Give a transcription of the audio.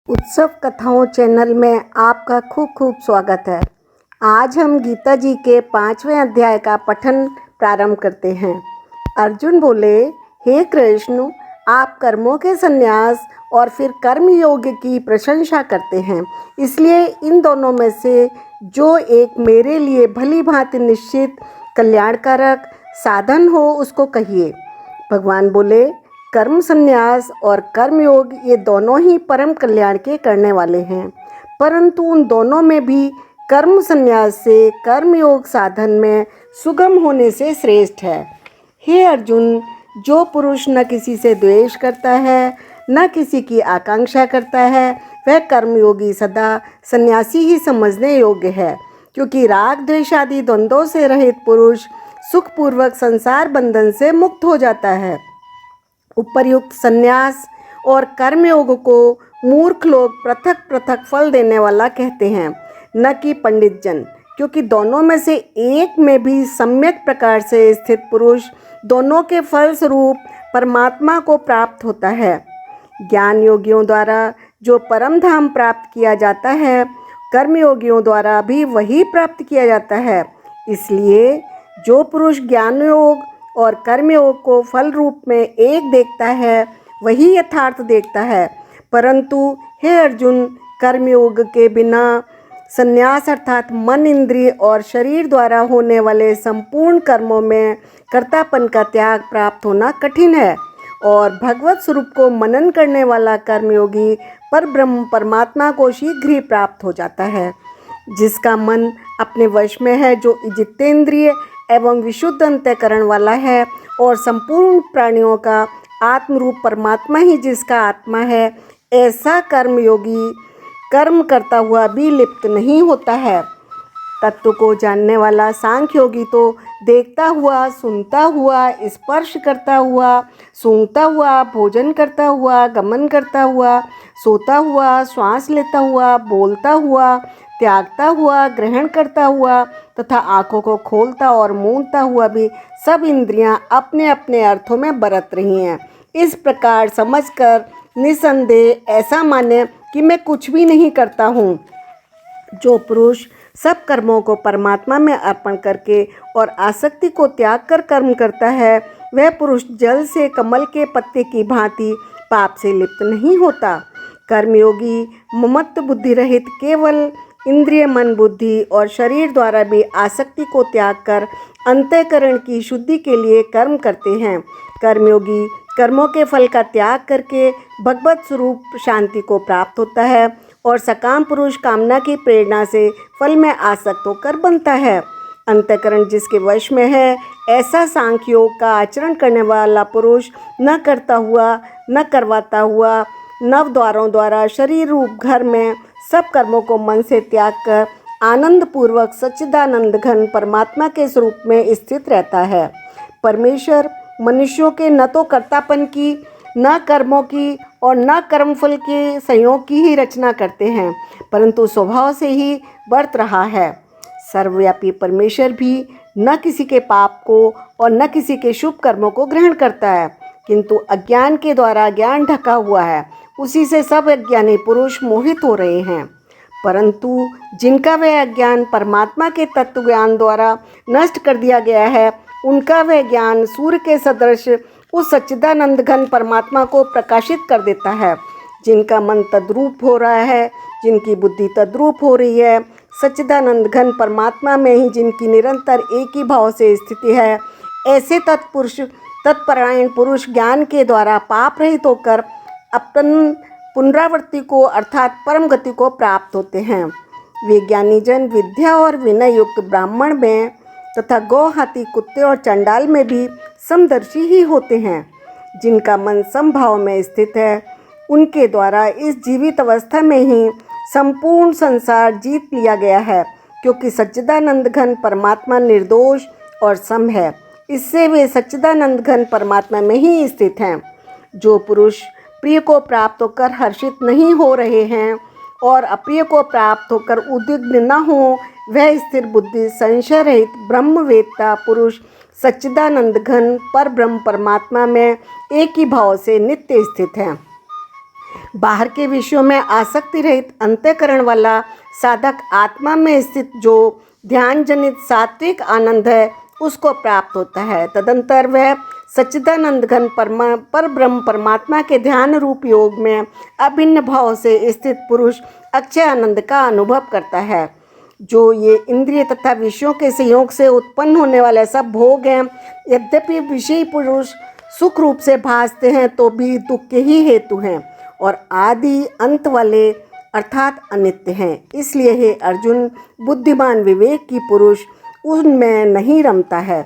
उत्सव कथाओं चैनल में आपका खूब खूब स्वागत है। आज हम गीता जी के 5वें अध्याय का पठन प्रारंभ करते हैं। अर्जुन बोले, हे कृष्ण, आप कर्मों के संन्यास और फिर कर्म योग की प्रशंसा करते हैं, इसलिए इन दोनों में से जो एक मेरे लिए भली भांति निश्चित कल्याणकारक साधन हो उसको कहिए। भगवान बोले, कर्म संन्यास और कर्मयोग ये दोनों ही परम कल्याण के करने वाले हैं, परंतु उन दोनों में भी कर्म संन्यास से कर्मयोग साधन में सुगम होने से श्रेष्ठ है। हे अर्जुन, जो पुरुष न किसी से द्वेष करता है न किसी की आकांक्षा करता है, वह कर्मयोगी सदा सन्यासी ही समझने योग्य है, क्योंकि राग द्वेष आदि द्वंद्वों से रहित पुरुष सुखपूर्वक संसार बंधन से मुक्त हो जाता है। उपर्युक्त संन्यास और कर्मयोग को मूर्ख लोग पृथक पृथक फल देने वाला कहते हैं, न कि पंडित जन, क्योंकि दोनों में से एक में भी सम्यक प्रकार से स्थित पुरुष दोनों के फल स्वरूप परमात्मा को प्राप्त होता है। ज्ञान योगियों द्वारा जो परम धाम प्राप्त किया जाता है, कर्मयोगियों द्वारा भी वही प्राप्त किया जाता है। इसलिए जो पुरुष ज्ञान योग और कर्मयोग को फल रूप में एक देखता है, वही यथार्थ देखता है। परंतु हे अर्जुन, कर्मयोग के बिना संन्यास अर्थात मन, इंद्रिय और शरीर द्वारा होने वाले संपूर्ण कर्मों में कर्तापन का त्याग प्राप्त होना कठिन है, और भगवत स्वरूप को मनन करने वाला कर्मयोगी पर ब्रह्म परमात्मा को शीघ्र ही प्राप्त हो जाता है। जिसका मन अपने वश में है, जो जितेंद्रिय एवं विशुद्ध अंतःकरण वाला है, और संपूर्ण प्राणियों का आत्मरूप परमात्मा ही जिसका आत्मा है, ऐसा कर्मयोगी कर्म करता हुआ भी लिप्त नहीं होता है। तत्व को जानने वाला सांख्य योगी तो देखता हुआ, सुनता हुआ, स्पर्श करता हुआ, सूंघता हुआ, भोजन करता हुआ, गमन करता हुआ, सोता हुआ, श्वास लेता हुआ, बोलता हुआ, त्यागता हुआ, ग्रहण करता हुआ तथा आँखों को खोलता और मूंदता हुआ भी सब इंद्रियां अपने अपने अर्थों में बरत रही हैं। इस प्रकार समझकर निसंदेह ऐसा माने कि मैं कुछ भी नहीं करता हूँ। जो पुरुष सब कर्मों को परमात्मा में अर्पण करके और आसक्ति को त्याग कर कर्म करता है, वह पुरुष जल से कमल के पत्ते की भांति पाप से लिप्त नहीं होता। कर्मयोगी ममत्व बुद्धि रहित केवल इंद्रिय, मन, बुद्धि और शरीर द्वारा भी आसक्ति को त्याग कर अंतःकरण की शुद्धि के लिए कर्म करते हैं। कर्मयोगी कर्मों के फल का त्याग करके भगवत स्वरूप शांति को प्राप्त होता है, और सकाम पुरुष कामना की प्रेरणा से फल में आसक्त होकर बनता है। अंतःकरण जिसके वश में है, ऐसा सांख्य योग का आचरण करने वाला पुरुष न करता हुआ न करवाता हुआ नव द्वारों द्वारा शरीर रूप घर में सब कर्मों को मन से त्याग कर आनंद पूर्वक सच्चिदानंद घन परमात्मा के स्वरूप में स्थित रहता है। परमेश्वर मनुष्यों के न तो कर्तापन की, न कर्मों की और न कर्मफल के संयोग की ही रचना करते हैं, परंतु स्वभाव से ही बरत रहा है। सर्वव्यापी परमेश्वर भी न किसी के पाप को और न किसी के शुभ कर्मों को ग्रहण करता है, किंतु अज्ञान के द्वारा ज्ञान ढका हुआ है, उसी से सब अज्ञानी पुरुष मोहित हो रहे हैं। परंतु जिनका वह अज्ञान परमात्मा के तत्व ज्ञान द्वारा नष्ट कर दिया गया है, उनका वह ज्ञान सूर्य के सदृश उस सच्चिदानंद घन परमात्मा को प्रकाशित कर देता है। जिनका मन तद्रूप हो रहा है, जिनकी बुद्धि तद्रूप हो रही है, सच्चिदानंद घन परमात्मा में ही जिनकी निरंतर एक ही भाव से स्थिति है, ऐसे तत्परायण पुरुष ज्ञान के द्वारा पाप रहित होकर अपन पुनरावृत्ति को अर्थात परम गति को प्राप्त होते हैं। वे ज्ञानी जन विद्या और विनय युक्त ब्राह्मण में तथा गौ, हाथी, कुत्ते और चंडाल में भी समदर्शी ही होते हैं। जिनका मन समभाव में स्थित है, उनके द्वारा इस जीवित अवस्था में ही संपूर्ण संसार जीत लिया गया है, क्योंकि सच्चिदानंद घन परमात्मा निर्दोष और सम है। इससे वे सच्चिदानंद घन परमात्मा में ही स्थित हैं। जो पुरुष प्रिय को प्राप्त होकर हर्षित नहीं हो रहे हैं और अप्रिय को प्राप्त होकर उद्विग्न न हो, वह स्थिर बुद्धि संशय रहित ब्रह्मवेत्ता पुरुष सच्चिदानंद घन पर ब्रह्म परमात्मा में एक ही भाव से नित्य स्थित है। बाहर के विषयों में आसक्ति रहित अंतःकरण वाला साधक आत्मा में स्थित जो ध्यान जनित सात्विक आनंद है उसको प्राप्त होता है। तदंतर वह सच्चिदानंद घन पर ब्रह्म परमात्मा के ध्यान रूप योग में अभिन्न भाव से स्थित पुरुष अक्षय आनंद का अनुभव करता है। जो ये इंद्रिय तथा विषयों के संयोग से उत्पन्न होने वाले सब भोग हैं, यद्यपि विषयी पुरुष सुख रूप से भासते हैं तो भी दुख के ही हेतु हैं और आदि अंत वाले अर्थात अनित्य हैं। इसलिए हे अर्जुन, बुद्धिमान विवेक की पुरुष उनमें नहीं रमता है।